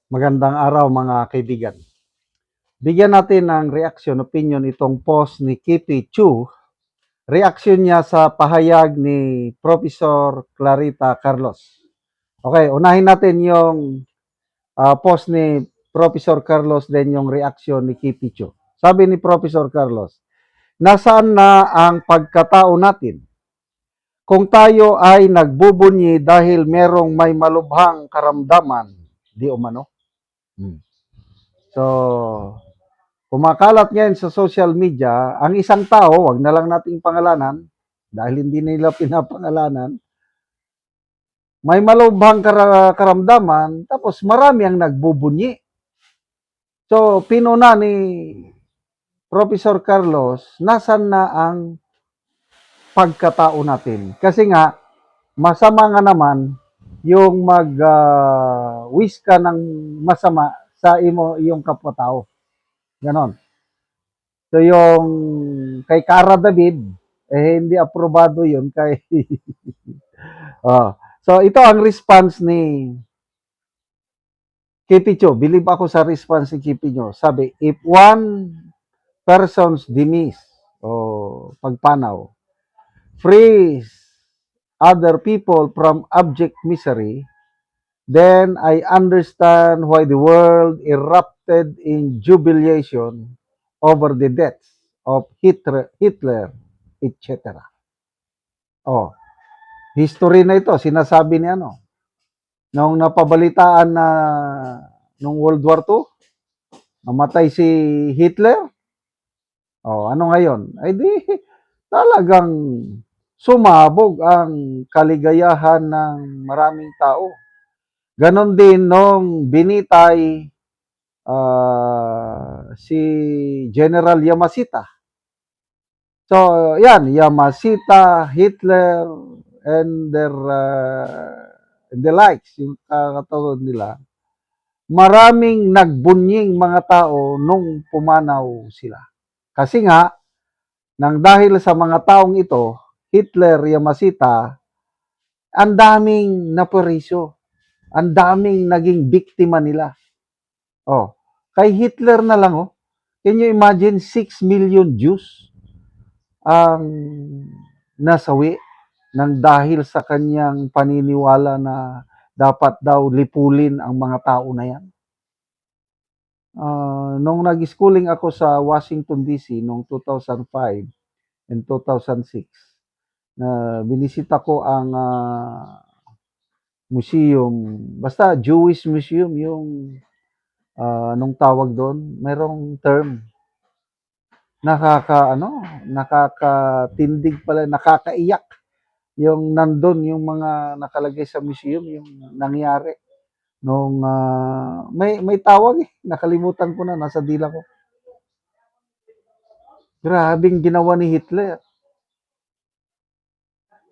Magandang araw mga kaibigan. Bigyan natin ng reaction, opinion itong post ni Kipi Chu. Reaction niya sa pahayag ni Professor Clarita Carlos. Okay, unahin natin yung post ni Professor Carlos then yung reaction ni Kipi Chu. Sabi ni Professor Carlos, nasaan na ang pagkatao natin? Kung tayo ay nagbubunyi dahil merong may malubhang karamdaman, di umano? So, kumakalat ngayon sa social media, ang isang tao, wag na lang nating pangalanan, dahil hindi nila pinapangalanan, may malubhang karamdaman, tapos marami ang nagbubunyi. So, pinuna ni Professor Carlos, nasan na ang pagkatao natin? Kasi nga, masama nga naman yung mag-wish ka ng masama sa iyong kapwa-tao. Ganon. So yung kay Cara David, hindi aprobado yun kay oh. So ito ang response ni Kipicho. Believe ako sa response ni Kipicho. Sabi, if one person's demise o pagpanaw frees other people from abject misery, then I understand why the world erupted in jubilation over the deaths of Hitler, etc. Oh, history na ito, sinasabi ni ano, nung napabalitaan na nung World War II, namatay si Hitler. Oh, ano ngayon? Ay di talagang sumabog ang kaligayahan ng maraming tao. Ganon din nung binitay si General Yamashita. So, yan, Yamashita, Hitler, and the likes, yung katulad nila, maraming nagbunying mga tao nung pumanaw sila. Kasi nga, nang dahil sa mga taong ito, Hitler, Yamashita, ang daming napuriso, ang daming naging biktima nila. Oh, kay Hitler na lang, oh, can you imagine 6 million Jews ang nasawi nang dahil sa kanyang paniniwala na dapat daw lipulin ang mga tao na yan. Nung nag-schooling ako sa Washington DC noong 2005 and 2006, na binisita ko ang museum, basta Jewish museum, yung anong tawag doon, mayroong term, nakakatindig pala, nakakaiyak yung nandun, yung mga nakalagay sa museum, yung nangyari nung may tawag nakalimutan ko na, nasa dila ko. Grabing ginawa ni Hitler.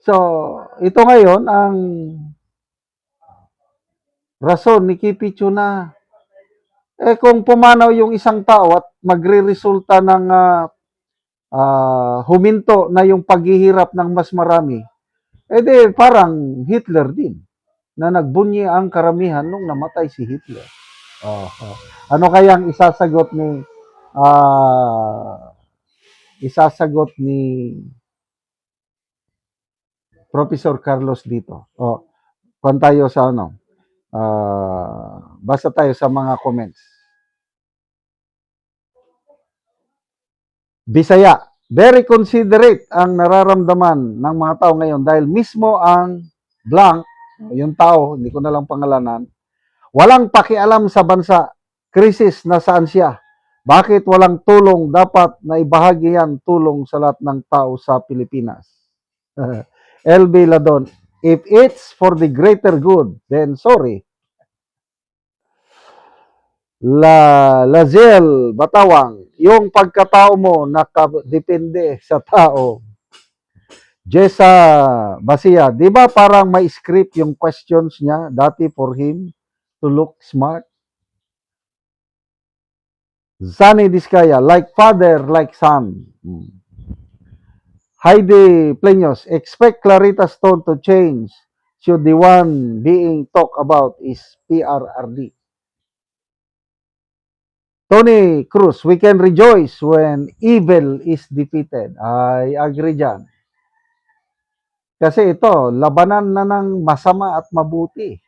So, ito ngayon ang rason ni Kipicho na kung pumanaw yung isang tao at magre-resulta ng huminto na yung paghihirap ng mas marami, di parang Hitler din na nagbunyi ang karamihan nung namatay si Hitler. Ano kayang isasagot ni Professor Carlos dito? Kung tayo sa ano, basta tayo sa mga comments. Bisaya, very considerate ang nararamdaman ng mga tao ngayon dahil mismo ang blank, yung tao, hindi ko na lang pangalanan, walang pakialam sa bansa, krisis na saan siya. Bakit walang tulong? Dapat na ibahagi yan tulong sa lahat ng tao sa Pilipinas. LB Ladon, if it's for the greater good, then sorry. Lazel Batawang, yung pagkatao mo nakadepende sa tao. Jessa Basia, di ba parang may script yung questions niya dati for him to look smart? Zani Diskaya, like father, like son. Heidi Pleños, expect Clarita's tone to change should the one being talked about is PRRD. Tony Cruz, we can rejoice when evil is defeated. I agree dyan. Kasi ito, labanan na ng masama at mabuti.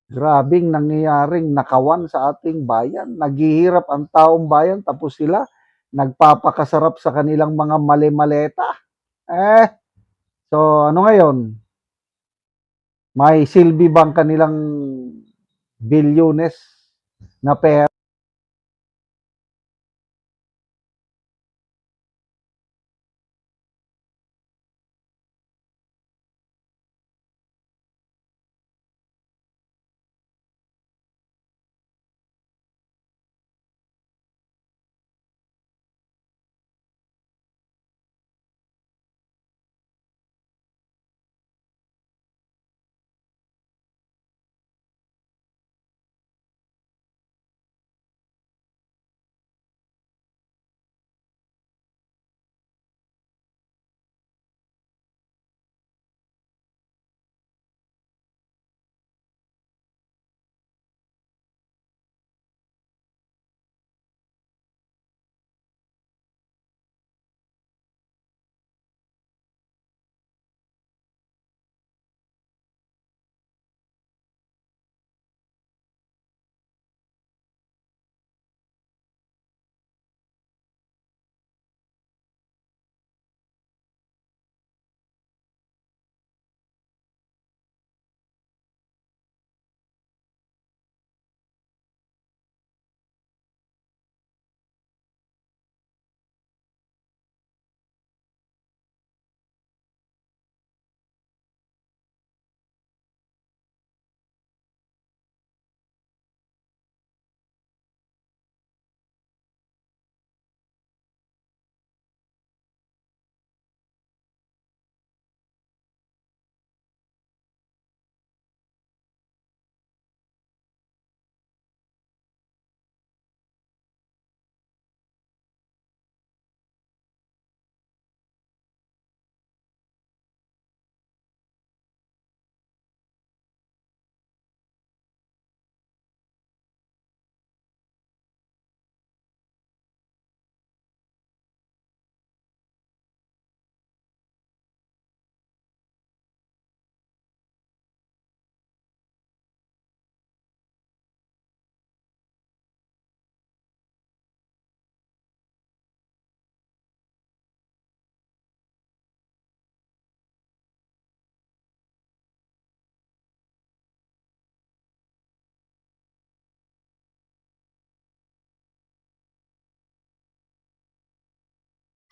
Grabing nangyayaring nakawan sa ating bayan. Naghihirap ang taong bayan, tapos sila nagpapakasarap sa kanilang mga mali-maleta. So ano ngayon? May silbi bang kanilang bilyones na pera?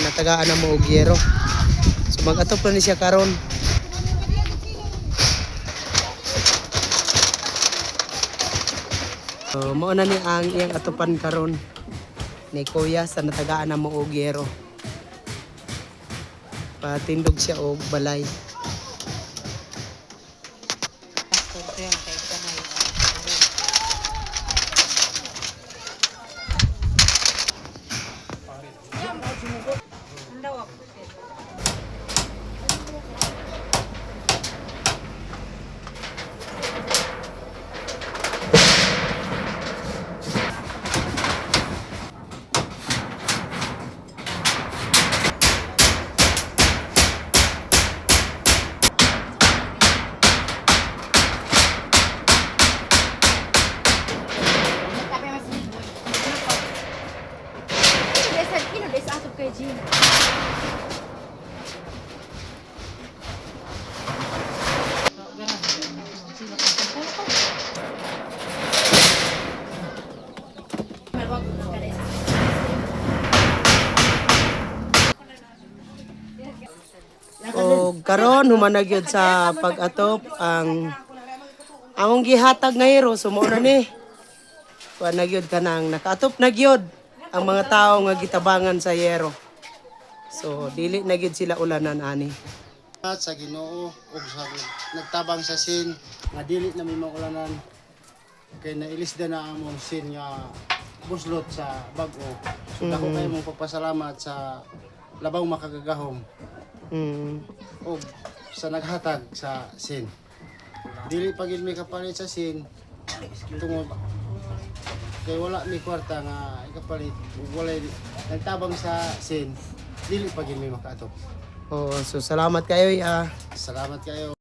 Natagaan na mo og yero. So mag-atop na ni siya karon. So mao na ni ang iyang atupan karon ni Kuya sa natagaan na mo og yero. Patindog siya og balay. O karon humanag yun sa pag-atop ang among gihatag nga hero so mao na ni. Kuha na gyud kanang nakaatop na gyud ang mga tao nga gitabangan sa yero. So dili na gyud sila ulanan ani. Sa Ginoo ug sa nagtabang sa sin nga dili na may maulanan kay nailisda na among sin nga buslot sa bag-o. So dako kayo mong papasalamat sa labaw makagagahom ug sa naghatag sa sin. Dili pagid may kapalit sa sin tungod kay wala mi kwarta nga ikapalit ug walay nagtabang sa sin dili pa gyud mi makaatop. Oh, so salamat kayo ya. Salamat kayo.